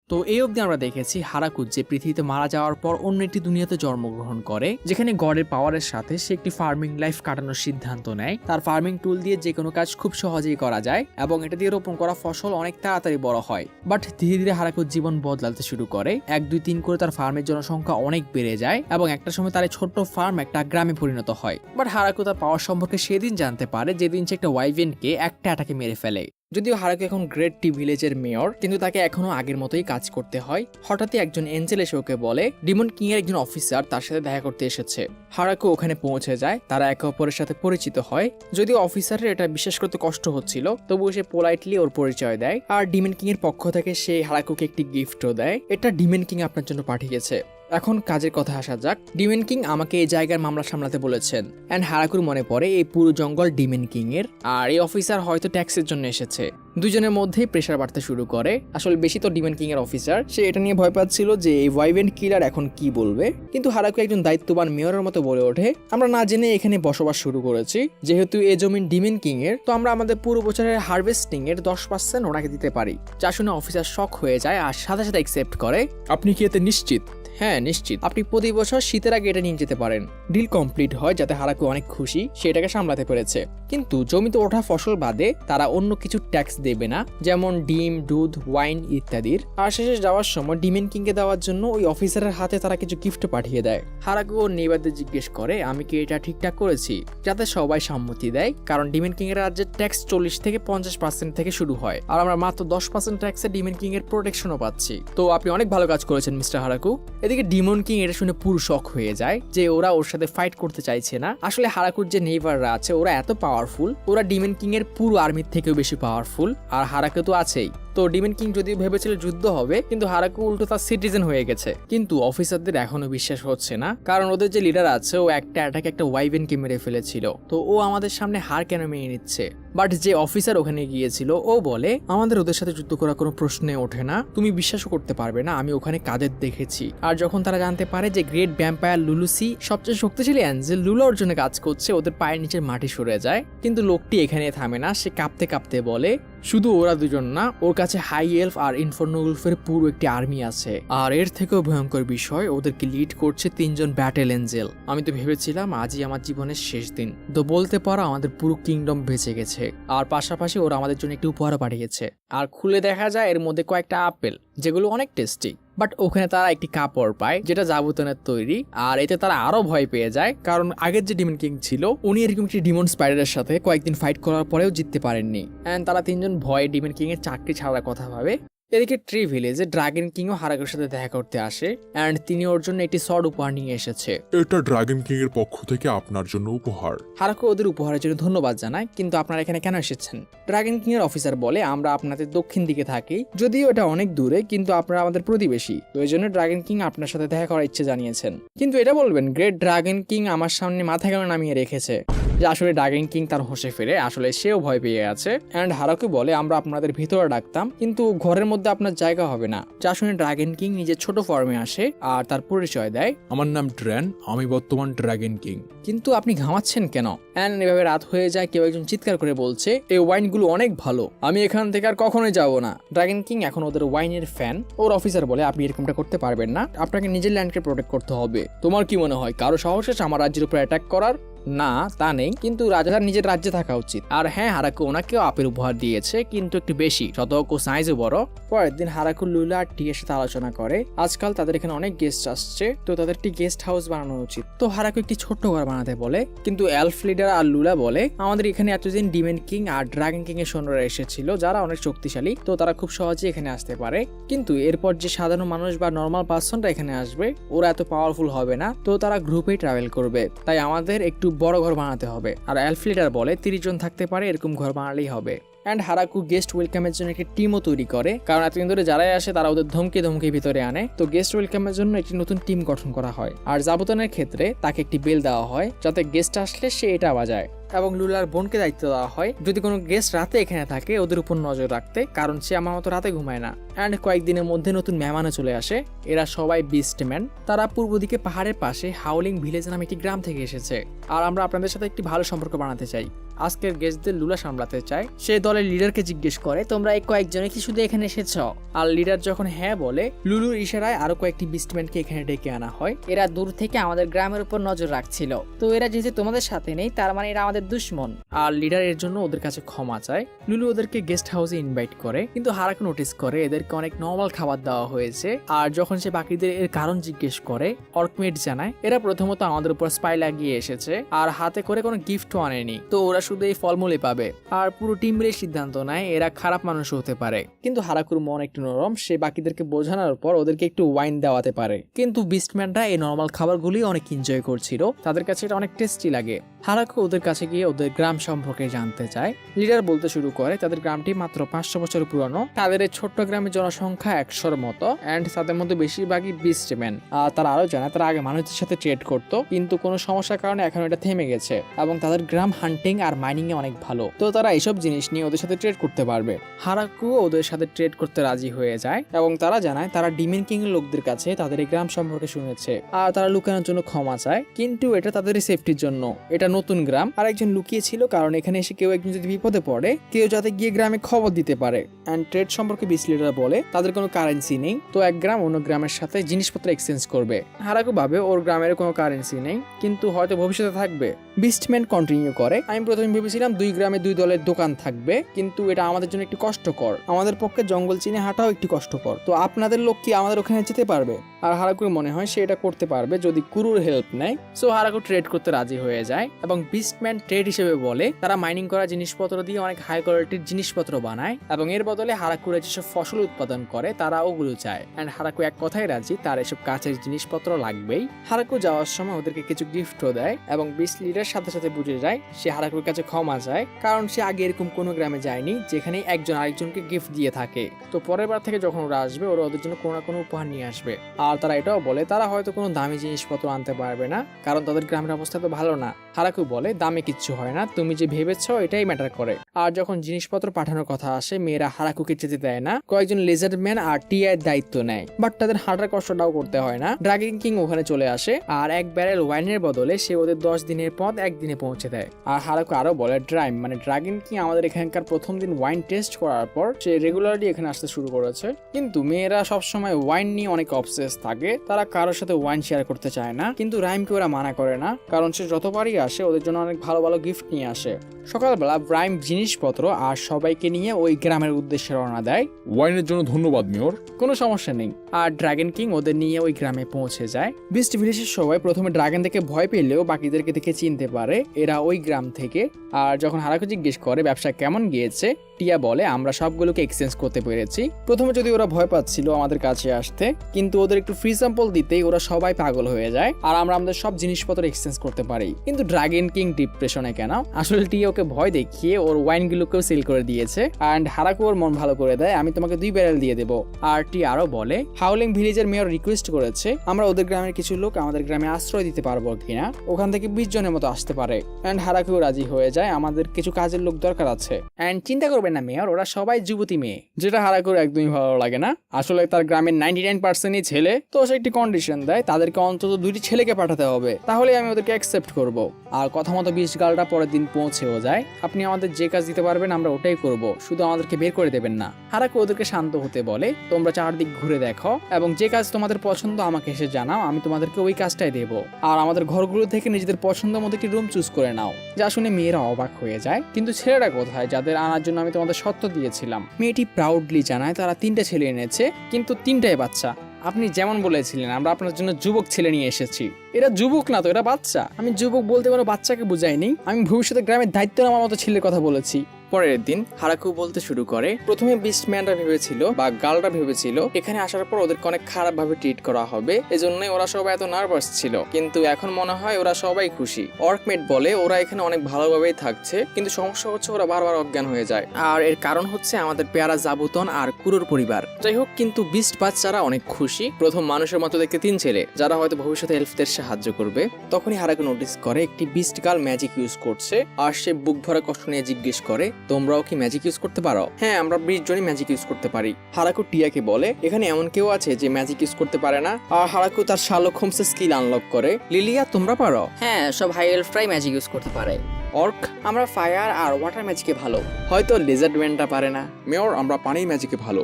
তো এই অবধি আমরা দেখেছি হারাকু যে পৃথিবীতে মারা যাওয়ার পর অন্য একটি দুনিয়াতে জন্মগ্রহণ করে, যেখানে গডের পাওয়ারের সাথে সে একটি ফার্মিং লাইফ কাটানোর সিদ্ধান্ত নেয়। তার ফার্মিং টুল দিয়ে যে কোনো কাজ খুব সহজেই করা যায় এবং এটা দিয়ে রোপণ করা ফসল অনেক তাড়াতাড়ি বড় হয়। বাট ধীরে ধীরে হারাকুর জীবন বদলাতে শুরু করে। 1, 2, 3 করে তার ফার্মের জনসংখ্যা অনেক বেড়ে যায় এবং একটা সময় তার এই ছোট্ট ফার্ম একটা গ্রামে পরিণত হয়। বাট হারাকু তার পাওয়ার সম্পর্কে সেদিন জানতে পারে যেদিন সে একটা ওয়াইভেনকে একটা অ্যাটাকে মেরে ফেলে। যদিও হারাকু এখন গ্রেট টি ভিলেজের মেয়র, কিন্তু তাকে এখনো আগের মতোই কাজ করতে হয়। হঠাৎই একজন এঞ্জেল এসে ওকে বলে ডিমন কিং এর একজন অফিসার তার সাথে দেখা করতে এসেছে। হারাকু ওখানে পৌঁছে যায়, তারা একে অপরের সাথে পরিচিত হয়। যদিও অফিসারের এটা বিশ্বাস করতে কষ্ট হচ্ছিল, তবুও সে পোলাইটলি ওর পরিচয় দেয়। আর ডিমন কিং এর পক্ষ থেকে সে হারাকুকে একটি গিফটও দেয়। এটা ডিমন কিং আপনার জন্য পাঠিয়েছে। এখন কাজের কথা আসা যাক। ডিমন কিং আমাকে এই জায়গার মামলা সামলাতে বলেছেন। এন্ড হারাকুর মনে পড়ে এই পুরো জঙ্গল ডিমন কিং এর, আর এই অফিসার হয়তো ট্যাক্সের জন্য এসেছে। দুজনের মধ্যেই প্রেসার বাড়তে শুরু করে। আসলে বেশি তো ডিমন কিং এর অফিসার, সে এটা নিয়ে ভয় পাচ্ছিল যে এই ওয়াইভেন কিলার এখন কি বলবে। কিন্তু হারাকু একজন দায়িত্ববান মেয়রের মতো বলে ওঠে, আমরা না জেনে এখানে বসবাস শুরু করেছি, যেহেতু এই জমিন ডিমন কিং এর, তো আমরা আমাদের পুরো বছরের হারভেস্টিং এর 10% ওনাকে দিতে পারি। যা শুনে অফিসার শক হয়ে যায় আর সাথে সাথে অ্যাকসেপ্ট করে। আপনি কি এতে নিশ্চিত? হ্যাঁ নিশ্চিত, আপনি প্রতি বছর শীতের আগে এটা নিয়ে যেতে পারেন। ডিল কমপ্লিট হয়, যাতে হারাকু অনেক খুশি, সেটাকে সামলাতে পেরেছে। কিন্তু জমিতে ওঠা ফসল বাদে তারা অন্য কিছু ট্যাক্স দেবে না, যেমন ডিম, দুধ, ওয়াইন ইত্যাদির। আর শেষে যাওয়ার সময় ডিমন কিংকে দেওয়ার জন্য ওই অফিসারের হাতে তারা কিছু গিফট পাঠিয়ে দেয়। হারাকু ওর নেইবারদের জিজ্ঞেস করে আমি কি এটা ঠিকঠাক করেছি, যাতে সবাই সম্মতি দেয়। কারণ ডিমন কিং এর রাজ্যের ট্যাক্স 40 থেকে 50% থেকে শুরু হয়, আর আমরা মাত্র 10% ট্যাক্সে ডিমন কিং এর প্রোটেকশনও পাচ্ছি। তো আপনি অনেক ভালো কাজ করেছেন মিস্টার হারাকু। এদিকে ডিমন কিং এটা শুনে পুরো শক হয়ে যায় যে ওরা ওর সাথে ফাইট করতে চাইছে না। আসলে হারাকুর যে নেইবাররা আছে ওরা এত পাওয়ারফুল, ওরা ডিমন কিং এর পুরো আর্মির থেকেও বেশি পাওয়ারফুল। আর হারাকু তো আছেই। তো ডিমন কিং যদিও ভেবেছিল যুদ্ধ হবে, কিন্তু হারাকু উল্টো তার সিটিজেন হয়ে গেছে। কিন্তু অফিসারদের এখনো বিশ্বাস হচ্ছে না, কারণ ওদের যে লিডার আছে ও একটা অ্যাটাকে একটা ওয়াইভেনকে মেরে ফেলেছিল। তো ও আমাদের সামনে হার কেন মেনে নিচ্ছে? বাট যে অফিসার ওখানে গিয়েছিল ও বলে আমাদের ওদের সাথে যুদ্ধ করার কোনো প্রশ্নে ওঠে না, তুমি বিশ্বাসও করতে পারবে না, আমি ওখানে কাদের দেখেছি। আর যখন তারা জানতে পারে যে গ্রেট ভ্যাম্পায়ার লুলুসি সবচেয়ে শক্তিশালী অ্যাঞ্জেল লুলোর জন্য কাজ করছে, ওদের পায়ের নিচের মাটি সরে যায়। কিন্তু লোকটি এখানে থামে না, সে কাঁপতে কাঁপতে বলে শুধু ওরা দুজন না, ওর কাছে হাই এলফ আর ইনফার্নো উলফের পুরো একটি আর্মি আছে। আর এর থেকেও ভয়ঙ্কর বিষয়, ওদেরকে লিড করছে 3 জন ব্যাটেল এঞ্জেল। আমি তো ভেবেছিলাম আজই আমার জীবনের শেষ দিন। তো বলতে পারো আমাদের পুরো কিংডম বেঁচে গেছে। আর পাশাপাশি ওরা আমাদের জন্য একটি উপহার পাঠিয়েছে। আর খুলে দেখা যায় এর মধ্যে কয়েকটা আপেল, যেগুলো অনেক টেস্টি। বাট ওখানে তারা একটি কাপড় পায় যেটা জাবুতনের তৈরি। আর এতে তারা আরো ভয় পেয়ে যায়, কারণ আগের যে ডিমন কিং ছিল উনি এরকম একটি ডিমন স্পাইডারের সাথে কয়েকদিন ফাইট করার পরেও জিততে পারেননি। এন্ড তারা 3 জন ভয়ে ডিমন কিং এর চাকরি ছাড়ার কথা ভাবে। এদিকে ট্রি ভিলেজে ড্রাগন কিংও হারাকুর সাথে দেখা করতে আসে, এন্ড তিনি ওর জন্য একটি সর্ড উপহার নিয়ে এসেছে। এটা ড্রাগন কিং এর পক্ষ থেকে আপনার জন্য উপহার। হারাকু ওদের উপহারের জন্য ধন্যবাদ জানায়। কিন্তু আপনারা এখানে কেন এসেছেন? ড্রাগন কিং এর অফিসার বলে আমরা আপনাদের দক্ষিণ দিকে থাকি, যদিও এটা অনেক দূরে, কিন্তু আপনারা আমাদের প্রতিবেশী, তো এই জন্য ড্রাগন কিং আপনার সাথে দেখা করার ইচ্ছে জানিয়েছেন। কিন্তু এটা বলবেন গ্রেট ড্রাগন কিং আমার সামনে মাথা কেন নামিয়ে রেখেছে? যে আসলে ড্রাগন কিং তার হোশে ফেরে, আসলে সেও ভয় পেয়ে আছে। এন্ড হারাকু বলে আমরা আপনাদের ভিতরে ডাকতাম, কিন্তু ঘরের মধ্যে আপনার জায়গা হবে না। যা শুনে ড্রাগন কিং নিজের ছোট ফর্মে আসে আর তার পরিচয় দেয়, আমার নাম ড্র্যান, আমি বর্তমান ড্রাগন কিং। কিন্তু আপনি ঘামাচ্ছেন কেন? এন্ড এভাবে রাত হয়ে যায়, কেউ একজন চিৎকার করে বলছে এই ওয়াইনগুলো অনেক ভালো, আমি এখান থেকে আর কখনোই যাবো না। ড্রাগন কিং এখন ওদের ওয়াইনের ফ্যান। ওর অফিসার বলে আপনি এরকমটা করতে পারবেন না, আপনাকে নিজের ল্যান্ডকে প্রোটেক্ট করতে হবে। তোমার কি মনে হয় কারো সাহস আছে আমার রাজ্যের উপর অ্যাটাক করার? না, তা নেই, কিন্তু রাজার নিজের রাজ্যে থাকা উচিত। আর হ্যাঁ, হারাকু ওনাকেও আপেল উপহার দিয়েছে, কিন্তু একটু বেশি, শতক ও সাইজও বড়। পরের দিন হারাকু লুলা আর টি এর সাথে আলোচনা করে আজকাল তাদের এখানে অনেক গেস্ট আসছে, তো তাদের একটি গেস্ট হাউস বানানো উচিত। তো হারাকু একটি ছোট্ট ঘর বানাতে বলে, কিন্তু এলফ লিডার আর লুলা বলে আমাদের এখানে এতদিন ডিমন কিং আর ড্রাগন কিং এর সৈন্যরা এসেছিল, যারা অনেক শক্তিশালী, তো তারা খুব সহজে এখানে আসতে পারে। কিন্তু এরপর যে সাধারণ মানুষ বা নর্মাল পার্সনরা এখানে আসবে, ওরা এত পাওয়ারফুল হবে না, তো তারা গ্রুপেই ট্রাভেল করবে। তাই আমাদের একটু বড় ঘর বানাতে হবে। আর এলফ লিডার বলে 30 জন থাকতে পারে, এরকম ঘর বানালেই হবে। এন্ড হারাকু গেস্ট ওয়েলকামের জন্য একটি টিমও তৈরি করে, কারণ এতদিন ধরে যারাই আসে তারা ওদের ধমকে ধমকে ভিতরে আনে। তো গেস্ট ওয়েলকামের জন্য একটি নতুন টিম গঠন করা হয়। আর জাবুতনের ক্ষেত্রে তাকে একটি বেল দেওয়া হয়, যাতে গেস্ট আসলে সে এটা বাজায়। এবং লুলার বোনকে দায়িত্ব দেওয়া হয় যদি কোনো গেস্ট রাতে এখানে থাকে ওদের উপর নজর রাখতে, কারণ সে আমার মতো রাতে ঘুমায় না। অ্যান্ড কয়েকদিনের মধ্যে নতুন মেহমানও চলে আসে। এরা সবাই বিস্টম্যান। তারা পূর্ব দিকে পাহাড়ের পাশে হাউলিং ভিলেজ নামে একটি গ্রাম থেকে এসেছে। আর আমরা আপনাদের সাথে একটি ভালো সম্পর্ক বানাতে চাই। আজকের গেস্টদের লুলা সামলাতে চায়। সে দলের লিডারকে জিজ্ঞেস করে, তোমরা এই কয়েকজনে কি শুধু এখানে এসেছ? আর লিডার যখন হ্যাঁ বলে, লুলুর ইশারায় আরো কয়েকটি বিস্টম্যানকে এখানে ডেকে আনা হয়। এরা দূর থেকে আমাদের গ্রামের উপর নজর রাখছিল, তো এরা যেহেতু তোমাদের সাথে নেই তার মানে এরা আমাদের দুশমন। আর লিডার এর জন্য ওদের কাছে ক্ষমা চায়। লুলু ওদেরকে গেস্ট হাউসে ইনভাইট করে, কিন্তু হারাকু নোটিস করে এদেরকে অনেক নর্মাল খাবার দেওয়া হয়েছে। আর যখন সে বাকিদের এর কারণ জিজ্ঞেস করে, অর্কমেট জানায় এরা প্রথমত আমাদের উপর স্পাই লাগিয়ে এসেছে আর হাতে করে কোনো গিফটও আনেনি, তো ওরা শুধু এই ফলমূলই পাবে। আর পুরো টিম মিলে সিদ্ধান্ত নেয় এরা খারাপ মানুষ হতে পারে। কিন্তু হারাকুর মন একটু নরম, সে বাকিদেরকে বোঝানোর পর ওদেরকে একটু ওয়াইন দেওয়াতে পারে। কিন্তু বিস্টম্যানরা এই নর্মাল খাবারগুলি অনেক এনজয় করছিল, তাদের কাছে এটা অনেক টেস্টি লাগে। হারাকু ওদের কাছে গিয়ে ওদের গ্রাম সম্পর্কে জানতে চায়। লিডার বলতে শুরু করে তাদের গ্রামটি মাত্র 500 বছর পুরনো। তাদের এই ছোট্ট গ্রামের জনসংখ্যা 100-র মতো, অ্যান্ড তাদের মধ্যে বেশিরভাগই বিস্টম্যান। আর তারা আরো জানায় তারা আগে মানুষদের সাথে ট্রেড করতো, কিন্তু কোনো সমস্যার কারণে এখন এটা থেমে গেছে। এবং তাদের গ্রাম হান্টিং আর মাইনিং এ অনেক ভালো, তো তারা এইসব জিনিস নিয়ে ওদের সাথে ট্রেড করতে পারবে। হারাকু ওদের সাথে ট্রেড করতে রাজি হয়ে যায় এবং তারা জানায় তারা ডিমেন কিং এর লোকদের কাছে তাদের এই গ্রাম সম্পর্কে শুনেছে আর তারা লুকানোর জন্য ক্ষমা চায়, কিন্তু এটা তাদেরই সেফটির জন্য। এটা নতুন গ্রাম আর একজন লুকিয়ে ছিল, কারণ এখানে এসে কেউ একজন যদি বিপদে পড়ে কেউ যাতে গিয়ে গ্রামে খবর দিতে পারে। অ্যান্ড ট্রেড সম্পর্কে বিসলিডার বলে তাদের কোনো কারেন্সি নেই, তো এক গ্রাম অন্য গ্রামের সাথে জিনিসপত্র এক্সচেঞ্জ করবে। হারাকু ভাবে ওর গ্রামের কোনো কারেন্সি নেই, কিন্তু হয়তো ভবিষ্যতে থাকবে। বিস্টম্যান কন্টিনিউ করে, আমি প্রথমে ভেবেছিলাম 2 গ্রামে 2 দলের দোকান থাকবে, কিন্তু এটা আমাদের জন্য একটু কষ্টকর। আমাদের পক্ষে জঙ্গল চিনে হাঁটাও একটু কষ্টকর, তো আপনাদের লোক কি আমাদের ওখানে যেতে পারবে? আর হারাকুর মনে হয় সে এটা করতে পারবে যদি কুরুর হেল্প নেয়। সো হারাকু ট্রেড করতে রাজি হয়ে যায় এবং বিস্টম্যান ট্রেড হিসেবে বলে তারা মাইনিং করা জিনিসপত্র দিয়ে অনেক হাই কোয়ালিটির জিনিসপত্র বানায় এবং এর বদলে হারাকুরে যেসব ফসল উৎপাদন করে তারা ওগুলো চায়। অ্যান্ড হারাকু এক কথায় রাজি, তার এসব কাছের জিনিসপত্র লাগবেই। হারাকু যাওয়ার সময় ওদেরকে কিছু গিফটও দেয় এবং বিস লিডার সাথে সাথে বুঝে যায় সে হারাকুর কাছে ক্ষমা চায়, কারণ সে আগে এরকম কোনো গ্রামে যায়নি যেখানে একজন আরেকজনকে গিফট দিয়ে থাকে। তো পরের বার থেকে যখন ওরা আসবে ওরা ওদের জন্য কোনো না কোনো উপহার নিয়ে আসবে। আর তারা এটাও বলে তারা হয়তো কোনো দামি জিনিসপত্র আনতে পারবে না, কারণ তাদের গ্রামের অবস্থা তো ভালো না। হারাকু বলে দামে কিচ্ছু হয় না, তুমি যে ভেবেছো এটাই ম্যাটার করে। আর যখন জিনিসপত্র পাঠানোর কথা আসে মেয়েরা হারাকুকে যেতে দেয় না। কয়েকজন লেজারম্যান আর টিআই দায়িত্ব নেয়, বাট তাদের হাঁটার কষ্টটাও করতে হয় না। ড্রাগন কিং ওখানে চলে আসে আর এক ব্যারেল ওয়াইনের বদলে সে ওদের 10 দিনের পথ একদিনে পৌঁছে দেয়। আর হারাকু আরো বলে ড্রাগন কিং আমাদের এখানকার প্রথম দিন ওয়াইন টেস্ট করার পর সে রেগুলারলি এখানে আসতে শুরু করেছে। কিন্তু মেয়েরা সবসময় ওয়াইন নিয়ে অনেক অবসেস থাকে, তারা কারোর সাথে ওয়াইন শেয়ার করতে চায় না। কিন্তু রাইমকে ওরা মানা করে না, কারণ সে যতবারই আসে ওদের জন্য অনেক ভালো ভালো গিফট নিয়ে আসে। সকালবেলা রাইম জিনিসপত্র আর সবাইকে নিয়ে ওই গ্রামের উদ্দেশ্যে রওনা দেয়। ওয়াইনের জন্য ধন্যবাদ মেয়র। কোনো সমস্যা নেই। আর ড্রাগন কিং ওদের নিয়ে ওই গ্রামে পৌঁছে যায়। বিস্ট ভিলেজের সবাই প্রথমে ড্রাগন দেখে ভয় পেলেও বাকিদেরকে দেখে চিনতে পারে এরা ওই গ্রাম থেকে। আর যখন হারাকু জিজ্ঞেস করে ব্যবসা কেমন গিয়েছে, টিয়া বলে আমরা সবগুলোকে এক্সচেঞ্জ করতে পেরেছি। প্রথমে যদি ওরা ভয় পাচ্ছিল আমাদের কাছে আসতে, কিন্তু ওদের একটু ফ্রি স্যাম্পল দিতেই ওরা সবাই পাগল হয়ে যায় আর আমরা আমাদের সব জিনিসপত্র এক্সচেঞ্জ করতে পারি। কিন্তু ড্রাগন কিং ডিপ্রেশনে কেন? আসলে টিয়া ওকে ভয় দেখিয়ে ওর ওয়াইনগুলোকেও সেল করে দিয়েছে। অ্যান্ড হারাকু ওর মন ভালো করে দেয়, আমি তোমাকে 2 ব্যারেল দিয়ে দেবো। আর টি আরো বলে হাউলিং ভিলেজের মেয়র রিকোয়েস্ট করেছে আমরা ওদের গ্রামের কিছু লোক আমাদের গ্রামে আশ্রয় দিতে পারবো কিনা, ওখান থেকে 20 জনের মতো আসতে পারে। অ্যান্ড হারাকু রাজি হয়ে যায়, আমাদের কিছু কাজের লোক দরকার আছে। অ্যান্ড চিন্তা করবেন না মেয়র, ওরা সবাই যুবতী মেয়ে, যেটা হারাকুর একদমই ভালো লাগে না। আসলে তার গ্রামের 99%ই ছেলে, তো সে একটি কন্ডিশন দেয় তাদেরকে অন্তত 2টি ছেলেকে পাঠাতে হবে, তাহলে আমি ওদেরকে অ্যাকসেপ্ট করব। আর কথা মতো 20 গালটা পরের দিন পৌঁছেও যায়। আপনি আমাদের যে কাজ দিতে পারবেন আমরা ওটাই করব, শুধু আমাদেরকে বের করে দেবেন না। হারাকু ওদেরকে শান্ত হতে বলে, তোমরা চারদিক ঘুরে দেখো এবং যে কাজ তোমাদের পছন্দ আমাকে এসে জানাও, আমি তোমাদেরকে ওই কাজটাই দেবো। আর আমাদের ঘরগুলো থেকে নিজেদের পছন্দ মতো একটি রুম চুজ করে নাও। যা শুনে মেয়েরা অবাক হয়ে যায়, কিন্তু ছেলেরা কোথায় যাদের আনার জন্য আমি তোমাদের সত্য দিয়েছিলাম? মেয়েটি প্রাউডলি জানায় তারা 3টে ছেলে এনেছে, কিন্তু 3টাই বাচ্চা। আপনি যেমন বলেছিলেন আমরা আপনার জন্য যুবক ছেলে নিয়ে এসেছি। এরা যুবক না তো, এরা বাচ্চা। আমি যুবক বলতে কোনো বাচ্চাকে বুঝাইনি, আমি ভবিষ্যতে গ্রামের দায়িত্ব নেওয়ার মতো ছেলের কথা বলেছি। পরের দিন হারাকু বলতে শুরু করে, প্রথমে বিস্টম্যানরা ভেবেছিল বা গার্লরা ভেবেছিল এখানে আসার পর ওদেরকে অনেক খারাপ ভাবে ট্রিট করা হবে, এজন্যই ওরা সবাই এত নার্ভাস ছিল, কিন্তু এখন মনে হয় ওরা সবাই খুশি। অর্কমেট বলে ওরা এখানে অনেক ভালোভাবেই থাকছে, কিন্তু সমস্যা হচ্ছে ওরা বারবার অজ্ঞান হয়ে যায়, আর এর কারণ হচ্ছে আমাদের পেয়ারা জাবুতন আর কুরোর পরিবার। যাই হোক, কিন্তু বিস্ট বাচ্চারা অনেক খুশি, প্রথম মানুষের মতো দেখতে 3 ছেলে যারা হয়তো ভবিষ্যতে এলফদের সাহায্য করবে। তখনই হারাকু নোটিস করে একটি বিস্ট গার্ল ম্যাজিক ইউজ করছে, আর সে বুক ভরা কষ্ট নিয়ে জিজ্ঞেস করে, তোমরাও কি ম্যাজিক ইউজ করতে পারো? হ্যাঁ, আমরা 20 জনই ম্যাজিক ইউজ করতে পারি। হারাকু টিয়াকে বলে এখানে এমন কেউ আছে যে ম্যাজিক ইউজ করতে পারে না, আর হারাকু তার শার্লক হোমসের স্কিল আনলক করে। লিলিয়া, তোমরা পারো? হ্যাঁ, সব হাই এলফরাই ম্যাজিক ইউজ করতে পারে। অর্ক, আমরা ফায়ার আর ওয়াটার ম্যাজিকে ভালো। হয়তো লেজার্ড ম্যানটা পারে না। মেয়র, আমরা পানির ম্যাজিকে ভালো।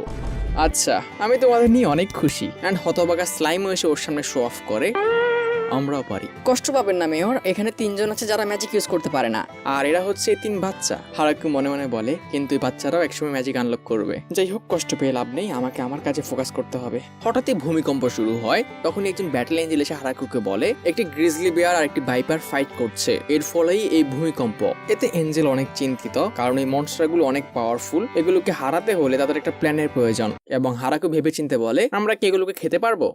আচ্ছা, আমি তোমাদের নিয়ে অনেক খুশি। অ্যান্ড হতবাগা স্লাইমও এসে ওর সামনে শো অফ করে, আমরাও পারি। কষ্ট পাবেন না মেয়র, এখানে 3 জন আছে যারা ম্যাজিক ইউজ করতে পারে না। আর এরা হচ্ছে 3 বাচ্চা। হারাকু মনে মনে বলে, কিন্তু এই বাচ্চারাও একসময় ম্যাজিক আনলক করবে। যাই হোক, কষ্ট পেয়ে লাভ নেই, আমাকে আমার কাজে ফোকাস করতে হবে। হঠাৎই ভূমিকম্প শুরু হয়, তখন একজন ব্যাটল এঞ্জেল এসে হারাকুকে বলে একটি গ্রিজলি বেয়ার আর একটি ভাইপার ফাইট করছে, এর ফলেই এই ভূমিকম্প। এতে এঞ্জেল অনেক চিন্তিত, কারণ এই মনস্টারগুলো অনেক পাওয়ারফুল, এগুলোকে হারাতে হলে তাদের একটা প্ল্যানের প্রয়োজন। এবং হারাকু ভেবেচিন্তে বলে, আমরা কি এগুলোকে খেতে পারবো?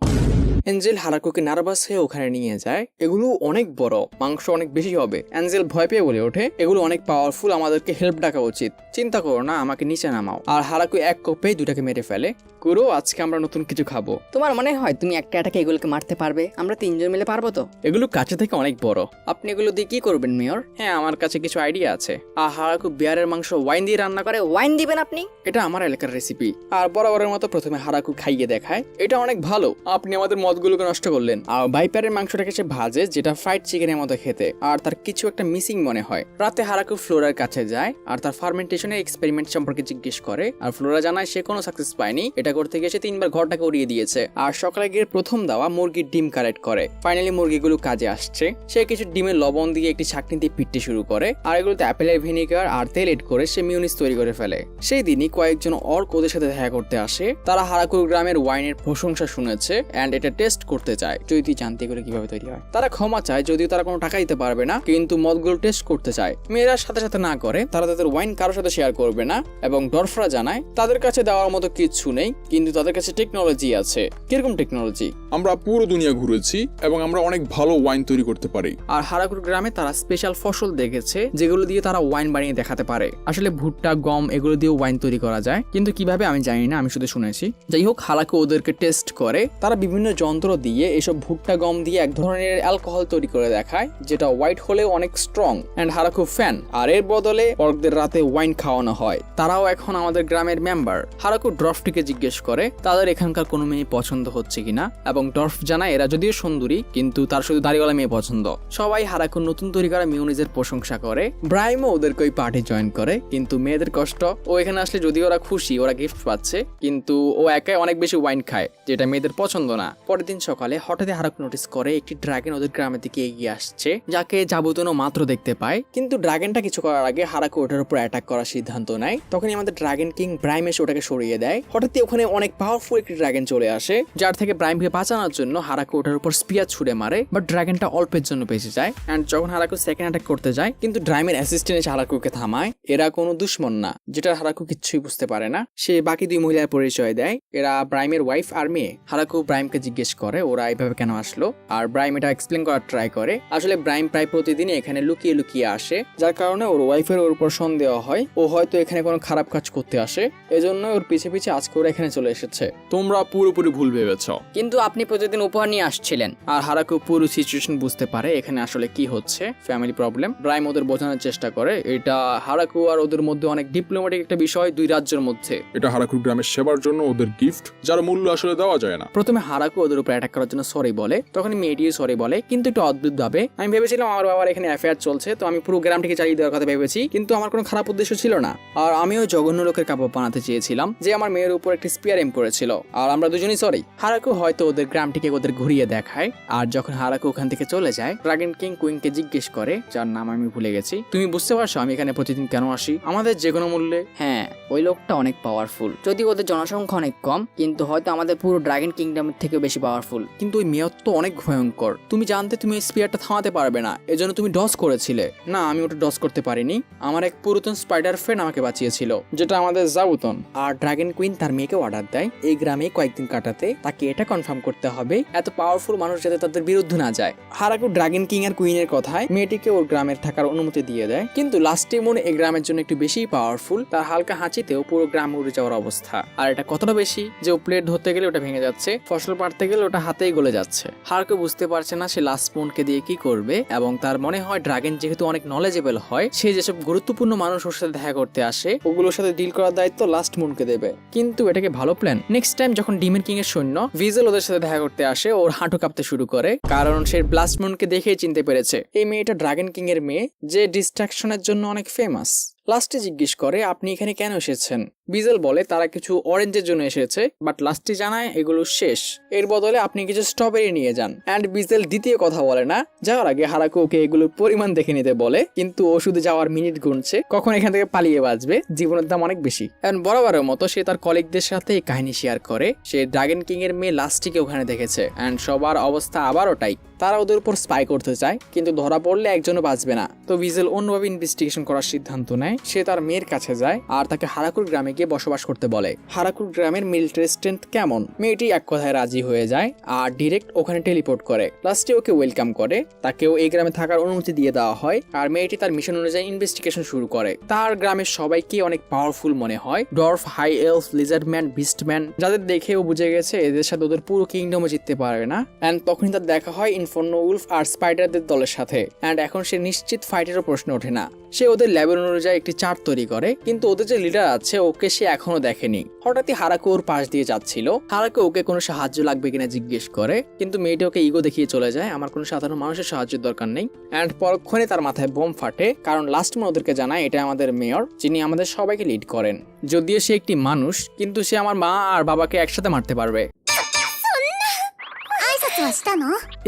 এঞ্জেল হারাকুকে নার্ভাস হয়ে ওখানে নিয়ে যায়। এগুলো অনেক বড়, মাংস অনেক বেশি হবে। এঞ্জেল ভয় পেয়ে বলে ওঠে, এগুলো অনেক পাওয়ারফুল, আমাদেরকে হেল্প ডাকা উচিত। চিন্তা করো না, আমাকে নিচে নামাও। আর হারাকু এক কোপেই দুটাকে মেরে ফেলে। কুরো, আজকে আমরা নতুন কিছু খাবো। তোমার মনে হয় তুমি একটা অ্যাটাকে এগুলোকে মারতে পারবে? আমরা 3 জন মিলে পারবো তো? এগুলো কাছে থেকে অনেক বড়। আপনি এগুলো দিয়ে কি করবেন মেয়র? হ্যাঁ, আমার কাছে কিছু আইডিয়া আছে। আর হারাকু বিয়ারের মাংস ওয়াইন দিয়ে রান্না করে। ওয়াইন দিবেন আপনি? এটা আমার এলাকার রেসিপি। আর বরাবরের মতো প্রথমে হারাকু খাইয়ে দেখায়, এটা অনেক ভালো, আপনি আমাদের মদগুলোকে নষ্ট করলেন। আর ভাইপারের মাংসটাকে সে ভাজে, যেটা ফ্রাইড চিকেনের মতো খেতে। আর তার কিছু একটা মিসিং মনে হয়। রাতে হারাকু ফ্লোরার কাছে যায় আর তার ফার্মেন্টেশনের এক্সপেরিমেন্ট সম্পর্কে জিজ্ঞেস করে। আর ফ্লোরা জানায় সে কোনো সাকসেস পায়নি, এটা করতে গিয়ে সে 3 বার ঘরটাকে উড়িয়ে দিয়েছে। আর সকালে গিয়ে প্রথম দেওয়া মুরগির ডিম কালেক্ট করে। ফাইনালি মুরগিগুলো কাজে আসছে। সে কিছু ডিমের লবণ দিয়ে একটি ছাঁকনি দিয়ে পিটতে শুরু করে, আর এগুলোতে অ্যাপেলের ভিনেগার আর তেল এড করে সে মিউনিস তৈরি করে ফেলে। সেই দিনই কয়েকজন অর্ক ওদের সাথে দেখা করতে আসে। তারা হারাকুর গ্রামের ওয়াইনের প্রশংসা শুনেছে এন্ড এটা টেস্ট করতে চায়, যদি তুই জানতে এগুলো কিভাবে তৈরি হয়। তারা ক্ষমা চায়, যদিও তারা কোনো টাকা দিতে পারবে না, কিন্তু মদগুলো টেস্ট করতে চায়। মেয়েরা সাথে সাথে না করে, তারা তাদের ওয়াইন কারোর সাথে শেয়ার করবে না। এবং ডরফরা জানায় তাদের কাছে দেওয়ার মতো কিছু নেই, কিন্তু তাদের কাছে টেকনোলজি আছে। কিরকম টেকনোলজি? আমরা পুরো দুনিয়া ঘুরেছি এবং আমরা অনেক ভালো ওয়াইন তৈরি করতে পারি। আর হারাকুর গ্রামে তারা স্পেশাল ফসল দেখেছে যেগুলো দিয়ে তারা ওয়াইন বানিয়ে দেখাতে পারে। আসলে ভুট্টা, গম এগুলো দিয়ে ওয়াইন তৈরি করা যায়, কিন্তু কিভাবে আমি জানি না, আমি শুধু শুনেছি। যাই হোক, হারাকু ওদেরকে টেস্ট করে। তারা বিভিন্ন যন্ত্র দিয়ে এসব ভুট্টা, গম দিয়ে এক ধরনের অ্যালকোহল তৈরি করে দেখায়, যেটা হোয়াইট হলেও অনেক স্ট্রং। এন্ড হারাকু ফ্যান। আর এর বদলে অর্কদের রাতে ওয়াইন খাওয়ানো হয়। তারাও এখন আমাদের গ্রামের মেম্বার। হারাকু ড্রফটিকে জিজ্ঞেস করে তাদের এখানকার কোনো মেয়ে পছন্দ হচ্ছে কিনা, এবং ডর্ফ জানায় এরা যদিও সুন্দরী, কিন্তু তার শুধু দাড়িওয়ালা মেয়ে পছন্দ। সবাই হারাকুর নতুন তৈরি করা মিউনিজের প্রশংসা করে। ব্রাইমও ওদেরকে ওই পার্টি জয়েন করে, কিন্তু মেয়েদের কষ্ট, ও এখানে আসলে যদিও ওরা খুশি, ওরা গিফট পাচ্ছে, কিন্তু ও একাই অনেক বেশি ওয়াইন খায়, যেটা মেয়েদের পছন্দ না। পরের দিন সকালে হঠাৎই হারাকু নোটিস করে একটি ড্রাগন ওদের গ্রামের দিকে এগিয়ে আসছে, যাকে জাবুতনও মাত্র দেখতে পায়। কিন্তু ড্রাগনটা কিছু করার আগে হারাকু ওটার উপর অ্যাটাক করার সিদ্ধান্ত নেয়। তখনই আমাদের ড্রাগন কিং ব্রাইম এসে ওটাকে সরিয়ে দেয়। হঠাৎই ওখানে অনেক পাওয়ারফুল একটি ড্রাগন চলে আসে, যার থেকে ব্রাইমকে বাঁচানোর জন্য হারাকু ওটার উপর স্পিয়ার ছুড়ে মারে, বাট ড্রাগনটা অল্পের জন্য বেঁচে যায়। এন্ড যখন হারাকু সেকেন্ড অ্যাটাক করতে যায়, কিন্তু ড্রাইমের অ্যাসিস্ট্যান্ট এসে হারাকুকে থামায়। এরা কোনো দুশ্মন না, যেটা হারাকু কিচ্ছুই বুঝতে পারে না। সে বাকি 2 মহিলার পরিচয় দেয়, এরা ব্রাইমের ওয়াইফ আর মেয়ে। হারাকু ব্রাইমকে জিজ্ঞেস করে ওরা এইভাবে কেন আসলো, আর ব্রাইম এটা এক্সপ্লেন করার ট্রাই করে। আসলে ব্রাইম প্রায় প্রতিদিনই এখানে লুকিয়ে লুকিয়ে আসে, যার কারণে ওর ওয়াইফের ওর উপর সন্দেহ হয় ও হয়তো এখানে কোনো খারাপ কাজ করতে আসে, এজন্য ওর পিছে পিছে আজকে ওরা এখানে চলে এসেছে। তোমরা পুরোপুরি ভুল ভেবেছ। কিন্তু আপনি প্রতিদিন উপহার নিয়ে আসছিলেন। আর হারাকু পুরো সিচুয়েশন বুঝতে পারে এখানে আসলে কি হচ্ছে, ফ্যামিলি প্রবলেম। ব্রাইম ওদের বোঝানোর চেষ্টা করে এটা হারাকু আর ওদের মধ্যে অনেক ডিপ্লোম্যাটিক একটা বিষয় 2 রাজ্যের মধ্যে। এটা হারাকুর গ্রামের সেবার জন্য ওদের গিফট, যার মূল্য আসলে দেওয়া যায় না। প্রথমে হারাকু ওদের উপর অ্যাটাক করার জন্য সরি বলে, তখন মেয়েটিও সরি বলে, কিন্তু একটু অদ্ভুত ভাবে। আমি ভেবেছিলাম আমার বাবার এখানে অ্যাফেয়ার চলছে, তো আমি পুরো গ্রামটিকে চালিয়ে দেওয়ার কথা ভেবেছি, কিন্তু আমার কোনো খারাপ উদ্দেশ্য ছিল না। আর আমিও জঘন্য লোকের কাপড় বানাতে চেয়েছিলাম, যে আমার মেয়ের উপর একটি স্পিয়ার এম করেছিল আর আমরা দুজনেই সরি। হারাকু হয়তো ওদের গ্রামটিকে ওদের ঘুরিয়ে দেখায়, আর যখন হারাকু ওখান থেকে চলে যায় ড্রাগন কিং কুইনকে জিজ্ঞেস করে, যার নাম আমি ভুলে গেছি, তুমি বুঝতে পারছো আমি এখানে প্রতিদিন কেন আসি, আমাদের যে কোনো মূল্যে? হ্যাঁ, ওই লোকটা অনেক পাওয়ারফুল। যদি ওদের জনসংখ্যা অনেক কম, কিন্তু হয়তো আমাদের পুরো ড্রাগন কিংডমের থেকে বেশি পাওয়ারফুল। কিন্তু ওই মেয়র তো অনেক ভয়ঙ্কর, তুমি জানতে তুমি এই স্পিয়ারটা থামাতে পারবে না, এজন্য তুমি ডস করেছিলে। না, আমি ওটা ডস করতে পারিনি, আমার এক পুরাতন স্পাইডার ফ্রেন্ড আমাকে বাঁচিয়েছিল, যেটা আমাদের জাবুতন। আর ড্রাগন কুইন তার মেয়েকে অর্ডার দেয় এই গ্রামে কয়েকদিন কাটাতে, তাকে এটা কনফার্ম করতে হবে এত পাওয়ারফুল মানুষ যাতে তাদের বিরুদ্ধে না যায়। হারাকু ড্রাগন কিং আর কুইনের কথায় মেয়েটিকে ওর গ্রামের থাকার অনুমতি দিয়ে দেয়, কিন্তু লাস্টে মনে এই গ্রামের জন্য একটু বেশি পাওয়ারফুল, তার হালকা হাঁচিতেও পুরো গ্রাম উড়ে যাওয়ার অবস্থা। আর এটা কতটা বেশি যে ও প্লেট ধরতে গেলে ওটা ভেঙে যাচ্ছে, ফসল পাড়তে গেলে ওটা হাতেই গলে যাচ্ছে। হারাকু বুঝতে পারছে না সে লাস্ট মুনকে দিয়ে কি করবে, এবং তার মনে হয় ড্রাগন যেহেতু অনেক নলেজেবল হয়, সে যেসব গুরুত্বপূর্ণ মানুষ ওর সাথে দেখা করতে আসে ওগুলোর সাথে ডিল করার দায়িত্ব লাস্ট মুনকে দেবে। কিন্তু এটাকে ভালো প্ল্যান। নেক্সট টাইম যখন ডিমের কিং এর সৈন্য ভিজেল ওদের সাথে দেখা করতে আসে, ওর হাঁটু কাঁপতে শুরু করে, কারণ সে ব্লাস্ট মুনকে দেখেই চিনতে পেরেছে এই মেয়েটা ড্রাগন কিং এর মেয়ে, যে ডিস্ট্রাকশনের জন্য অনেক ফেমাস। লাস্টে জিজ্ঞেস করে আপনি এখানে কেন এসেছেন। বিজেল বলে তারা কিছু অরেঞ্জের জন্য এসেছে, বাট লাস্টে জানায় এগুলো শেষ, এর বদলে আপনি কিছু স্ট্রবেরি নিয়ে যান। অ্যান্ড বিজেল দ্বিতীয় কথা বলে না, যাওয়ার আগে হারাকু ওকে এগুলোর পরিমাণ দেখে নিতে বলে, কিন্তু ও শুধু যাওয়ার মিনিট গুনছে কখন এখান থেকে পালিয়ে বাঁচবে, জীবনের দাম অনেক বেশি। অ্যান্ড বরাবরের মতো সে তার কলিগদের সাথে এই কাহিনী শেয়ার করে, সে ড্রাগন কিং এর মেয়ে লাস্টিকে ওখানে দেখেছে, অ্যান্ড সবার অবস্থা আবার ওটাই, তারা ওদের উপর স্পাই করতে চায়, কিন্তু ধরা পড়লে একজনও বাঁচবে না। তো বিজেল অন্যভাবে ইনভেস্টিগেশন করার সিদ্ধান্ত নেয়, সে তার মেয়ের কাছে যায় আর তাকে হারাকুর গ্রামে গিয়ে বসবাস করতে বলে। হারাকুর গ্রামের মিলিটারি স্ট্রেংথ কেমন, মেয়েটি এক কথায় রাজি হয়ে যায় আর ডিরেক্ট ওখানে টেলিপোর্ট করে। লাস্টে ওকে ওয়েলকাম করে, তাকেও এই গ্রামে থাকার অনুমতি দিয়ে দেওয়া হয়, আর মেয়েটি তার মিশন অনুযায়ী ইনভেস্টিগেশন শুরু করে। তার গ্রামের সবাইকে অনেক পাওয়ারফুল মনে হয়, ডর্ফ, হাই এলফ, লিজার্ডম্যান, বিস্টম্যান, যাদের দেখে ও বুঝে গেছে এদের সাথে ওদের পুরো কিংডমও জিততে পারবে না। অ্যান্ড তখনই তার দেখা হয় ইনফর্নো উলফ আর স্পাইডারদের দলের সাথে, অ্যান্ড এখন সে নিশ্চিত ফাইটেরও প্রশ্ন ওঠে না। সে ওদের লেভেল অনুযায়ী একটি চার্ট তৈরি করে, কিন্তু ওদের যে লিডার আছে ওকে সে এখনো দেখেনি। হঠাৎই হারাকু ওর পাশ দিয়ে যাচ্ছিল, হারাকু ওকে কোনো সাহায্য লাগবে কিনা জিজ্ঞেস করে, কিন্তু মেয়েটি ওকে ইগো দেখিয়ে চলে যায়, আমার কোনো সাধারণ মানুষের সাহায্যের দরকার নেই। অ্যান্ড পরক্ষণে তার মাথায় বোম ফাটে, কারণ লাস্ট মন ওদেরকে জানায় এটা আমাদের মেয়র, যিনি আমাদের সবাইকে লিড করেন। যদিও সে একটি মানুষ, কিন্তু সে আমার মা আর বাবাকে একসাথে মারতে পারবে।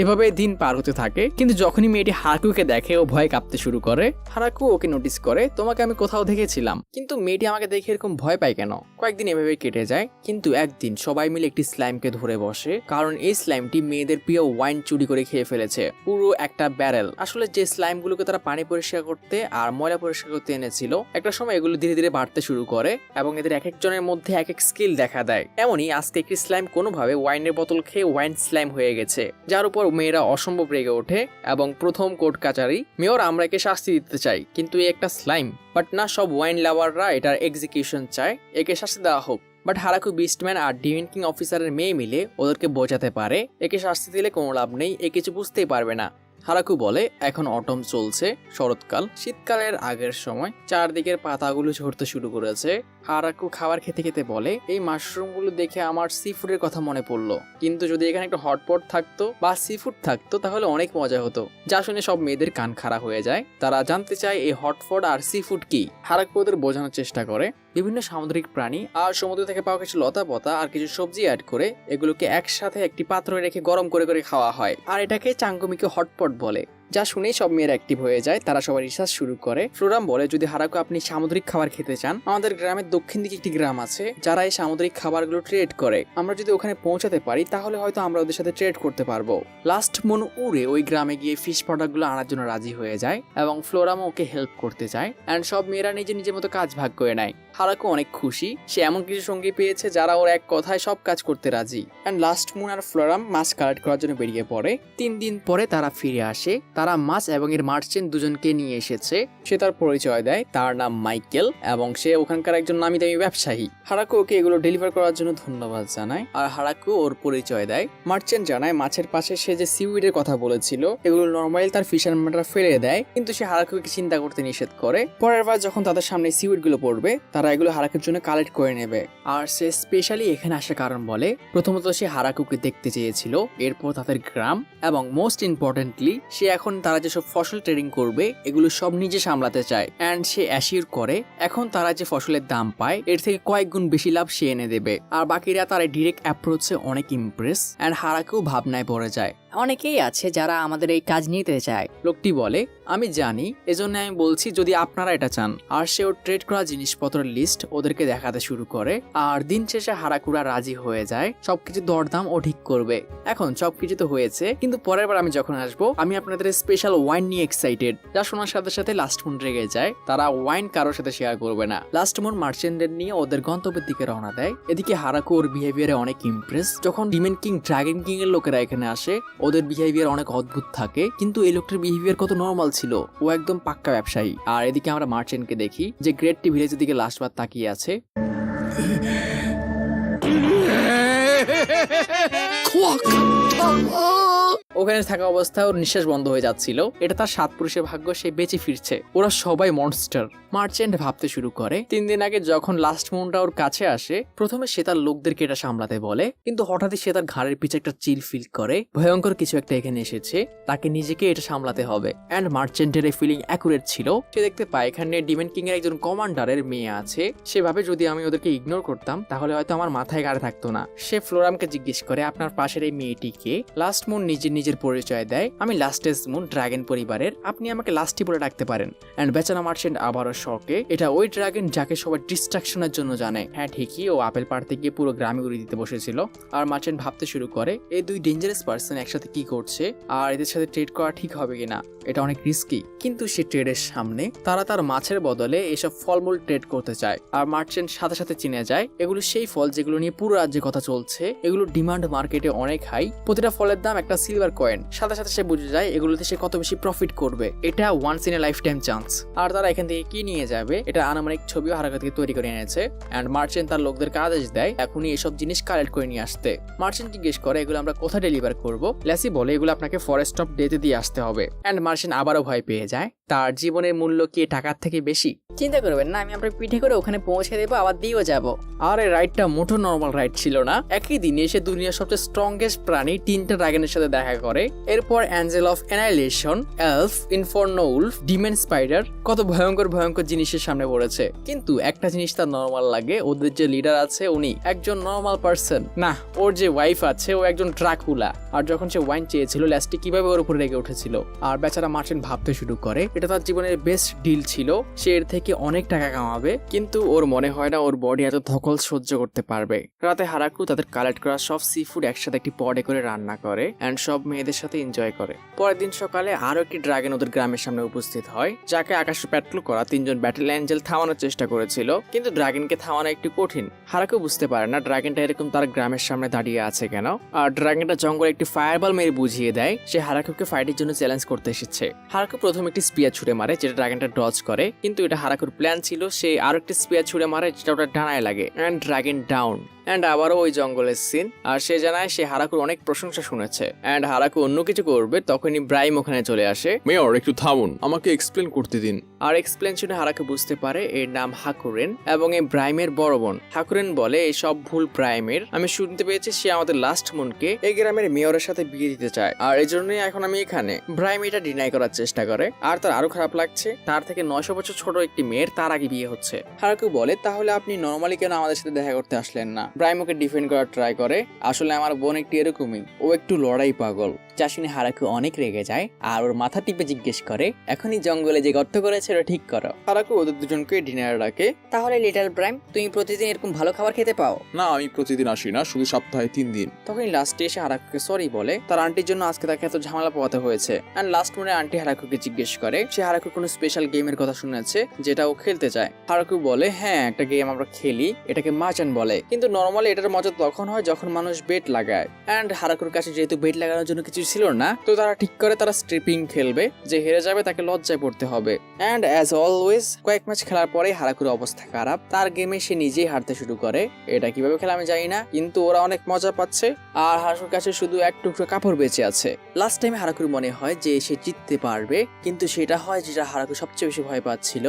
এভাবে দিন পার হতে থাকে, কিন্তু যখনই মেয়েটি হারাকুকে দেখে ও ভয় কাঁপতে শুরু করে। হারাকু ওকে নোটিস করে, তোমাকে আমি কোথাও দেখেছিলাম, কিন্তু মেয়েটি আমাকে দেখে এরকম ভয় পায় কেন। কয়েকদিন এভাবে কেটে যায়, কিন্তু একদিন সবাই মিলে একটি স্লাইমকে ধরে বসে, কারণ এই স্লাইমটি মেয়েদের প্রিয় ওয়াইন চুরি করে খেয়ে ফেলেছে, পুরো একটা ব্যারেল। আসলে যে স্লাইমগুলোকে তারা পানি পরিষ্কার করতে আর ময়লা পরিষ্কার করতে এনেছিল, একটা সময় এগুলো ধীরে ধীরে বাড়তে শুরু করে এবং এদের এক একজনের মধ্যে এক এক স্কিল দেখা দেয়। এমনই আজকে একটি স্লাইম কোনোভাবে ওয়াইনের বোতল খেয়ে ওয়াইন স্লাইম হয়ে গেছে, যার উপর মেয়েরা অসম্ভব রেগে ওঠে এবং প্রথম কোর্ট কাচারি, মেয়র আমরা একে শাস্তি দিতে চাই, কিন্তু এই একটা স্লাইম, বাট না সব ওয়াইন লাভাররা এটার এক্সিকিউশন চায়, একে শাস্তি দেওয়া হোক। বাট হারাকু, বিস্টম্যান আর ডিভিন কিং অফিসারের মেয়ে মিলে ওদেরকে বোঝাতে পারে একে শাস্তি দিলে কোনো লাভ নেই, এ কিছু বুঝতেই পারবে না। হারাকু বলে এখন অটম চলছে, শরৎকাল, শীতকালের আগের সময়, চারদিকের পাতাগুলো ঝরতে শুরু করেছে। হারাকু খাবার খেতে খেতে বলে এই মাশরুমগুলো দেখে আমার সি ফুডের কথা মনে পড়লো, কিন্তু যদি এখানে একটা হটপট থাকতো বা সি ফুড থাকতো তাহলে অনেক মজা হতো। যা শুনে সব মেয়েদের কান খাড়া হয়ে যায়, তারা জানতে চায় এই হটপট আর সি ফুড কি। হারাকু ওদের বোঝানোর চেষ্টা করে বিভিন্ন সামুদ্রিক প্রাণী আর সমুদ্র থেকে পাওয়া কিছু লতা পাতা আর কিছু সবজি অ্যাড করে এগুলোকে একসাথে একটি পাত্রে রেখে গরম করে করে খাওয়া হয়, আর এটাকে চাঙ্গুমিকে হটপট বলে। যা শুনেই সব মেয়েরা অ্যাক্টিভ হয়ে যায়, তারা সবাই রিসার্চ শুরু করে। ফ্লোরাম বলে যদি হারাকু আপনি সামুদ্রিক খাবার খেতে চান, আমাদের গ্রামের দক্ষিণ দিকে একটি গ্রাম আছে যারা এই সামুদ্রিক খাবারগুলো ট্রেড করে, আমরা যদি ওখানে পৌঁছাতে পারি তাহলে হয়তো আমরা ওদের সাথে ট্রেড করতে পারবো। লাস্ট মন উড়ে ওই গ্রামে গিয়ে ফিশ প্রোডাক্টগুলো আনার জন্য রাজি হয়ে যায় এবং ফ্লোরামও ওকে হেল্প করতে চায়, অ্যান্ড সব মেয়েরা নিজের মতো কাজ ভাগ করে নেয়। হারাকু অনেক খুশি, সে এমন কিছু সঙ্গী পেয়েছে যারা ওর এক কথায় সব কাজ করতে রাজি। অ্যান্ড লাস্ট মুন আর ফ্লোরাম মাছ কালেক্ট করার জন্য বেরিয়ে পড়ে। 3 দিন পরে তারা ফিরে আসে, তারা মাছ এবং এর মার্চেন্ট দুজনকে নিয়ে এসেছে। সে তার পরিচয় দেয়, তার নাম মাইকেল এবং সে ওখানকার একজন নামি দামি ব্যবসায়ী। হারাকু ওকে এগুলো ডেলিভার করার জন্য ধন্যবাদ জানায়, আর হারাকু ওর পরিচয় দেয়। মার্চেন্ট জানায় মাছের পাশে সে যে সিউইডের কথা বলেছিল এগুলো নর্মালি তার ফিশারম্যানরা ফেলে দেয়, কিন্তু সে হারাকুকে চিন্তা করতে নিষেধ করে। পরের বার যখন তাদের সামনে সিউইড গুলো পড়বে তারা এগুলো হারাকুর জন্য কালেক্ট করে নেবে। আর সে স্পেশালি এখানে আসার কারণ বলে, প্রথমত সে হারাকুকে দেখতে চেয়েছিল, এরপর তাদের গ্রাম, এবং মোস্ট ইম্পর্টেন্টলি সে এখন এখন তারা যেসব ফসল ট্রেডিং করবে এগুলো সব নিজে সামলাতে চায় অ্যান্ড সে অ্যাসিওর করে এখন তারা যে ফসলের দাম পায় এর থেকে কয়েক গুণ বেশি লাভ সে এনে দেবে। আর বাকিরা তার ডিরেক্ট অ্যাপ্রোচে অনেক ইমপ্রেস অ্যান্ড হারাকেও ভাবনায় পড়ে যায়। অনেকেই আছে যারা আমাদের এই কাজ নিতে চায়। লোকটি বলে, আমি জানি, এজন্য আমি বলছি যদি আপনারা এটা চান। আর সে ওর ট্রেড করা জিনিসপত্রের লিস্ট ওদেরকে দেখাতে শুরু করে। আর দিন শেষে হারাকুরা রাজি হয়ে যায়, সবকিছু দরদাম ও ঠিক করবে। এখন সবকিছু তো হয়েছে, কিন্তু পরের বার আমি যখন আসবো আমি আপনাদের স্পেশাল ওয়াইন নিয়ে এক্সাইটেড। যা শোনার সাথে সাথে লাস্ট মুন রেগে যায়, তারা ওয়াইন কারোর সাথে শেয়ার করবে না। লাস্ট মুন মার্চেন্টদের নিয়ে ওদের গন্তব্যের দিকে রওনা দেয়। এদিকে হারাকু ওর বিহেভিয়ারে অনেক ইমপ্রেস। যখন ডিমেন কিং ড্রাগন কিং এর লোকেরা এখানে আসে ওদের বিহেভিয়ার অনেক অদ্ভুত থাকে, কিন্তু এই লোকটার বিহেভিয়ার কত নর্মাল ছিল, ও একদম পাক্কা ব্যবসায়ী। আর এদিকে আমরা মার্চেন্টকে দেখি যে গ্রেট টি ভিলেজের দিকে লাস্টবার তাকিয়ে আছে। ওখানে থাকা অবস্থায় ওর নিঃশ্বাস বন্ধ হয়ে যাচ্ছিল। এটা তার 7 পুরুষের ভাগ্য, সে বেঁচে ফিরছে। ওরা সবাই মনস্টার। মার্চেন্ট ভাবতে শুরু করে 3 দিন আগে যখন লাস্ট মুনটা ওর কাছে আসে প্রথমে সে তার লোকদেরকে এটা সামলাতে বলে, কিন্তু হঠাৎই সে তার ঘাড়ের পিছে একটা চিল ফিল করে ভয়ঙ্কর কিছু একটা এখানে এসেছে, তাকে নিজেকে এটা সামলাতে হবে। অ্যান্ড মার্চেন্টের এই ফিলিং অ্যাকুরেট ছিল। সে দেখতে পায় এখানে ডিমেন কিং এর একজন কমান্ডারের মেয়ে আছে। সেভাবে যদি আমি ওদেরকে ইগনোর করতাম তাহলে হয়তো আমার মাথায় গাড়ে থাকতো না। সে ফ্লোরামকে জিজ্ঞেস করে আপনার পাশের এই মেয়েটিকে। লাস্ট মুন নিজের পরিচয় দেয়, আমি লাস্টেস্ট মুন ড্রাগন পরিবারের, আপনি আমাকে লাস্টি বলে ডাকতে পারেন। অ্যান্ড বেচারা মার্চেন্ট আবারও শকে, এটা ওই ড্রাগন যাকে সবাই ডিস্ট্রাকশনের জন্য জানে। হ্যাঁ ঠিকই, ও আপেল পাড়তে গিয়ে পুরো গ্রামে উড়িয়ে দিতে বসেছিল। আর মার্চেন্ট ভাবতে শুরু করে এই 2 ডেঞ্জারাস পার্সন একসাথে কি করছে আর এদের সাথে ট্রেড করা ঠিক হবে কিনা, এটা অনেক রিস্কি। কিন্তু সে ট্রেডের সামনে তারা তার মাছের বদলে এসব ফলমূল ট্রেড করতে চায়। আর মার্চেন্ট সাথে সাথে চিনে যায় এগুলো সেই ফল যেগুলো নিয়ে পুরো রাজ্যে কথা চলছে, এগুলো ডিমান্ড মার্কেটে অনেক হাই, প্রতিটা ফলের দাম একটা সিলভার কয়েন। সাথে সাথে সে বুঝে যায় এগুলোতে সে কত বেশি প্রফিট করবে, এটা once in a lifetime chance. আর তারা এখান থেকে কি নিয়ে যাবে এটা আনুমানিক ছবিও হারাকা থেকে তৈরি করে এনেছে। অ্যান্ড মার্চেন্ট তার লোকদেরকে আদেশ দেয় এখনই এসব জিনিস কালেক্ট করে নিয়ে আসতে। মার্চেন্ট জিজ্ঞেস করে এগুলো আমরা কোথায় ডেলিভার করবো। ল্যাসি বলে এগুলো আপনাকে ফরেস্ট অফ ডেতে দিয়ে আসতে হবে। অ্যান্ড মার্চেন্ট আবারও ভয় পেয়ে যায়, তার জীবনের মূল্য কি টাকার থেকে বেশি? চিন্তা করবেন না, আমি আপনার পিঠে করে ওখানে পৌঁছে দেবো, আবার দিয়েও যাবো। আর এই রাইডটা মোটো নর্মাল রাইড ছিল না। একই দিনে এসে দুনিয়ার সবচেয়ে স্ট্রংগেস্ট প্রাণী 3টা ড্রাগনের সাথে দেখা করে। এরপর angel of annihilation, elf, inferno wolf, demon spider, কত ভয়ঙ্কর ভয়ঙ্কর জিনিসের সামনে পড়েছে। কিন্তু একটা জিনিস তার নর্মাল লাগে, ওদের যে লিডার আছে উনি একজন নর্মাল পার্সন না, ওর যে ওয়াইফ আছে ও একজন ড্রাকুলা। আর যখন সে ওয়াইন চেয়েছিল লাস্টে কিভাবে ওর উপরে রেগে উঠেছিল। আর বেচারা মার্চেন্ট ভাবতে শুরু করে এটা তার জীবনের বেস্ট ডিল ছিল, সে এর থেকে অনেক টাকা কামাবে। কিন্তু ওর মনে হয় না ওর বডি এত ধকল সহ্য করতে পারবে। রাতে হারাকু তাদের কালেক্ট করা সব সি ফুড একসাথে একটি পডে করে রান্না করে এন্ড সব মেয়েদের সাথে এনজয় করে। পরের দিন সকালে আরো একটি ড্রাগন ওদের গ্রামের সামনে উপস্থিত হয়, যাকে আকাশে প্যাট্রোল করা 3 জন ব্যাটেল অ্যাঞ্জেল থামানোর চেষ্টা করেছিল, কিন্তু ড্রাগনকে থামানো একটু কঠিন। হারাকু বুঝতে পারে না ড্রাগনটা এরকম তার গ্রামের সামনে দাঁড়িয়ে আছে কেন। আর ড্রাগনটা জঙ্গলে একটি ফায়ারবল মেরে বুঝিয়ে দেয় সে হারাকুকে ফাইটের জন্য চ্যালেঞ্জ করতে এসেছে। হারাকু প্রথম একটি স্পিয়ার ছুড়ে মারে যেটা ড্রাগনটা ডজ করে, কিন্তু এটা হারাকুর প্ল্যান ছিল সে আরো একটি স্পিয়ার ছুড়ে মারে যেটা ওটা ডানায় লাগে এন্ড ড্রাগন ডাউন। অ্যান্ড আবারও ওই জঙ্গলের সিন। আর সে জানায় সে হারাকুর অনেক প্রশংসা শুনেছে অ্যান্ড হারাকু অন্য কিছু করবে, তখনই ব্রাইম ওখানে চলে আসে। মেয়র একটু থামুন, আমাকে এক্সপ্লেন করতে দিন। আর এক্সপ্লেন শুনে হারাকু বুঝতে পারে এর নাম হাকুরেন এবং এই ব্রাইমের বড় বোন। হাকুরেন বলে এই সব ভুল ব্রাইমের, আমি শুনতে পেয়েছি সে আমাদের লাস্ট মুনকে এই গ্রামের মেয়রের সাথে বিয়ে দিতে চায়, আর এই জন্যই এখন আমি এখানে। ব্রাইম এটা ডিনাই করার চেষ্টা করে আর তার আরো খারাপ লাগছে তার থেকে 900 বছর ছোট একটি মেয়ের তার আগে বিয়ে হচ্ছে। হারাকু বলে তাহলে আপনি নর্মালি কেন আমাদের সাথে দেখা করতে আসলেন না? ব্রাইম ওকে ডিফেন্ড করার ট্রাই করে, আসলে আমার বোন একটু এরকমই, ও একটু লড়াই পাগল। যা শুনে হারাকু অনেক রেগে যায় আর ওর মাথা টিপে জিজ্ঞেস করে এখনই জঙ্গলে যে গর্ত করেছে ওটা ঠিক করো। হারাকু ওদের দুজনকে ডিনারে ডাকে। তাহলে লিটল ব্রাইম তুমি প্রতিদিন এরকম ভালো খাবার খেতে পাও? না, আমি প্রতিদিন আসি না, শুধু সপ্তাহে 3 দিন। তখন লাস্টে এসে হারাকুকে সরি বলে, তার আন্টির জন্য আজকে তাকে এত ঝামেলা পোহাতে হয়েছে। এন্ড লাস্ট মনে আন্টি হারাকুকে জিজ্ঞেস করে সে হারাকু কোনো স্পেশাল গেমের কথা শুনেছে যেটা ও খেলতে চায়। হারাকু বলে হ্যাঁ একটা গেম আমরা খেলি, এটাকে মার্চেন্ট বলে, কিন্তু নর্মালি এটার মজা তখন হয় যখন মানুষ বেট লাগায়। এন্ড হারাকুর কাছে যেহেতু বেট লাগানোর জন্য কিছু ছিল না, তো তারা ঠিক করে তারা স্ট্রিপিং খেলবে, যে হেরে যাবে তাকে লজ্জায় পড়তে হবে। এন্ড অ্যাজ অলওয়েজ কয়েক ম্যাচ খেলার পরে হারাকুর অবস্থা খারাপ, তার গেমে সে নিজেই হারতে শুরু করে। এটা কিভাবে খেলা আমি জানি না, কিন্তু ওরা অনেক মজা পাচ্ছে আর হারাকুর কাছে শুধু এক টুকরো কাপড় বেঁচে আছে। লাস্ট টাইমে হারাকুর মনে হয় যে সে জিততে পারবে, কিন্তু সেটা হয় যেটা হারাকু সবচেয়ে বেশি ভয় পাচ্ছিল।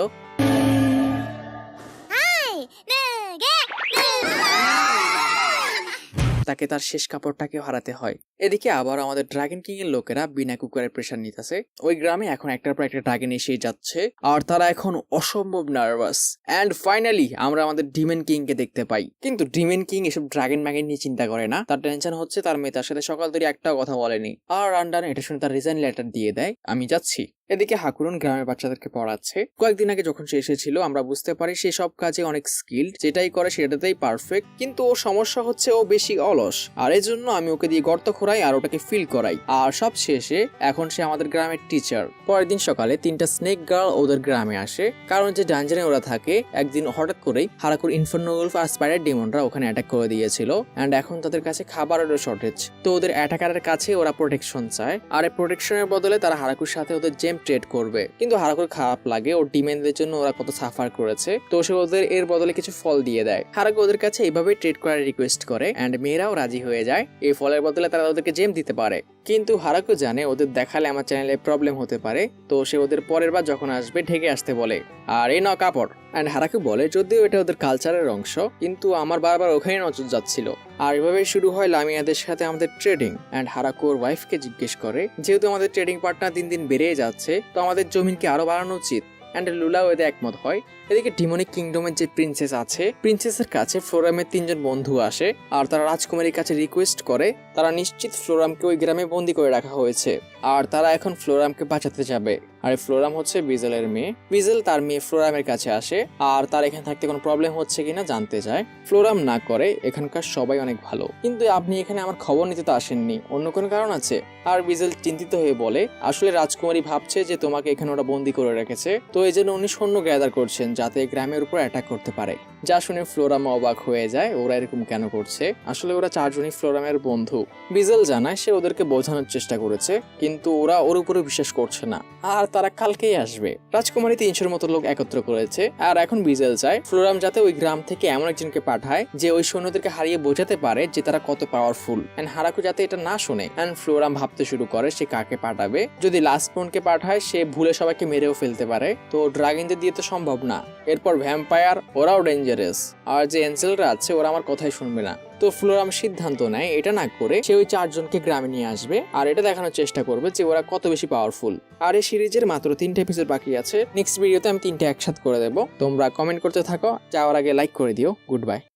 তাকে তার শেষ কাপড়টাকে হারাতে হয়। এদিকে আবার আমাদের ড্রাগন কিং এর লোকেরা বিনা কুকুরের প্রেশার নিতেছে। ওই গ্রামে এখন একটার পর একটা ড্রাগন এসেই যাচ্ছে আর তারা এখন অসম্ভব নার্ভাস। অ্যান্ড ফাইনালি আমরা আমাদের ডিমেন কিং কে দেখতে পাই। কিন্তু ডিমেন কিং এসব ড্রাগন ম্যাগন নিয়ে চিন্তা করে না। তার টেনশন হচ্ছে তার মেয়ে তার সাথে সকাল ধরে একটাও কথা বলেনি। আর রান্ডান এটা শুনে তার রিজাইন লেটার দিয়ে দেয়, আমি যাচ্ছি। এদিকে হাকুরুন গ্রামের বাচ্চাদেরকে পড়াচ্ছে। কয়েকদিন আগে যখন সে এসেছিল আমরা বুঝতে পারি সে সব কাজে অনেক স্কিল্ড, যেটাই করে সেটাতেই পারফেক্ট। কিন্তু ও সমস্যা হচ্ছে ও বেশি অলস, আর এর জন্য আমি ওকে দিয়ে গর্ত খোঁড়াই আর ওটাকে ফিল করাই। আর সব শেষে এখন সে আমাদের গ্রামের টিচার। পরের দিন সকালে 3টা স্নেক গার্ল ওদের গ্রামে আসে, কারণ যে ডানজনে ওরা থাকে একদিন হঠাৎ করেই হারাকুর ইনফার্নো উলফ আর স্পাইডার ডেমনরা ওখানে অ্যাটাক করে দিয়েছিল। এন্ড এখন তাদের কাছে খাবারেরও শর্টেজ। তো ওদের অ্যাটাকারের কাছে ওরা প্রোটেকশন চায়, আর এই প্রোটেকশনের বদলে তারা হারাকুর সাথে ওদের জেম ট্রেড করবে। কিন্তু হারাকুর খারাপ লাগে ওর ডিমেনদের জন্য ওরা কত সাফার করেছে, তো সে ওদের এর বদলে কিছু ফল দিয়ে দেয়। হারাকু ওদের কাছে এইভাবেই ট্রেড করার রিকোয়েস্ট করে এন্ড মেয়েরাও রাজি হয়ে যায়। এই ফলের বদলে তারা ওদেরকে জেম দিতে পারে। কিন্তু হারাকু জানে ওদের দেখালে আমার চ্যানেলে প্রবলেম হতে পারে, তো সে ওদের পরের বার যখন আসবে ঢেকে আসতে বলে, আর এই নাও কাপড়। এন্ড হারাকু বলে যদিও এটা ওদের কালচারের অংশ, কিন্তু আমার বারবার ওখানে নজর যাচ্ছিল। আর এভাবে শুরু হয় লামিয়াদের সাথে আমাদের ট্রেডিং। এন্ড হারাকু ওর ওয়াইফকে জিজ্ঞেস করে যেহেতু আমাদের ট্রেডিং পার্টনার দিন দিন বেড়ে যাচ্ছে, তো আমাদের জমিনকে আরো বাড়ানো উচিত। এন্ড লুলাও এতে একমত হয়। এদিকে ডিমনিক কিংডমের যে প্রিন্সেস আছে, প্রিন্সেসের কাছে ফ্লোরামের 3জন বন্ধু আসে আর তারা রাজকুমারীর কাছে রিকোয়েস্ট করে তারা নিশ্চিত ফ্লোরামকে ওই গ্রামে বন্দি করে রাখা হয়েছে আর তারা এখন ফ্লোরামকে বাঁচাতে যাবে। আর ফ্লোরাম হচ্ছে বিজেলের মেয়ে। বিজেল তার মেয়ে ফ্লোরামের কাছে আসে আর তার এখানে থাকতে কোনো প্রবলেম হচ্ছে কিনা জানতে চায়। ফ্লোরাম না করে এখানকার সবাই অনেক ভালো, কিন্তু আপনি এখানে আমার খবর নিতে তো আসেননি, অন্য কোনো কারণ আছে? আর বিজেল চিন্তিত হয়ে বলে আসলে রাজকুমারী ভাবছে যে তোমাকে এখানে ওরা বন্দি করে রেখেছে, তো এই জন্য উনি সৈন্য গ্যাদার করছেন যাতে গ্রামের উপর অ্যাটাক করতে পারে। যা শুনে ফ্লোরাম অবাক হয়ে যায়, ওরা এরকম কেন করছে? আসলে ওরা 4জনই ফ্লোরামের বন্ধু। বিজেল জানায় সে ওদেরকে বোঝানোর চেষ্টা করেছে, কিন্তু ওরা ওর উপরে বিশ্বাস করছে না আর তারা কালকেই আসবে। রাজকুমারী 300-এর মতো লোক একত্র করেছে আর এখন বিজেল চায় ফ্লোরাম যাতে ওই গ্রাম থেকে এমন একজনকে পাঠায় যে ওই সৈন্যদেরকে হারিয়ে বোঝাতে পারে যে তারা কত পাওয়ারফুল। এন্ড হারাকু যাতে এটা না শুনে। এন্ড ফ্লোরাম ভাবতে শুরু করে সে কাকে পাঠাবে। যদি লাস্ট বোনকে পাঠায় সে ভুলে সবাইকে মেরেও ফেলতে পারে, তো ড্রাগনদের দিয়ে তো সম্ভব না। এরপর ভ্যাম্পায়ার, ওরাও ডেঞ্জারাস, আর যে এঞ্জেলরা আছে ওরা আমার কথাই শুনবে না। তো ফ্লোরাম সিদ্ধান্ত নেয় এটা না করে সে ওই 4জনকে গ্রামে নিয়ে আসবে আর এটা দেখানোর চেষ্টা করবে যে ওরা কত বেশি পাওয়ারফুল। আর এই সিরিজের মাত্র 3টা এপিসোড বাকি আছে। নেক্সট ভিডিওতে আমি 3টা একসাথে করে দেবো। তোমরা কমেন্ট করতে থাকো, যাওয়ার আগে লাইক করে দিও। Good bye.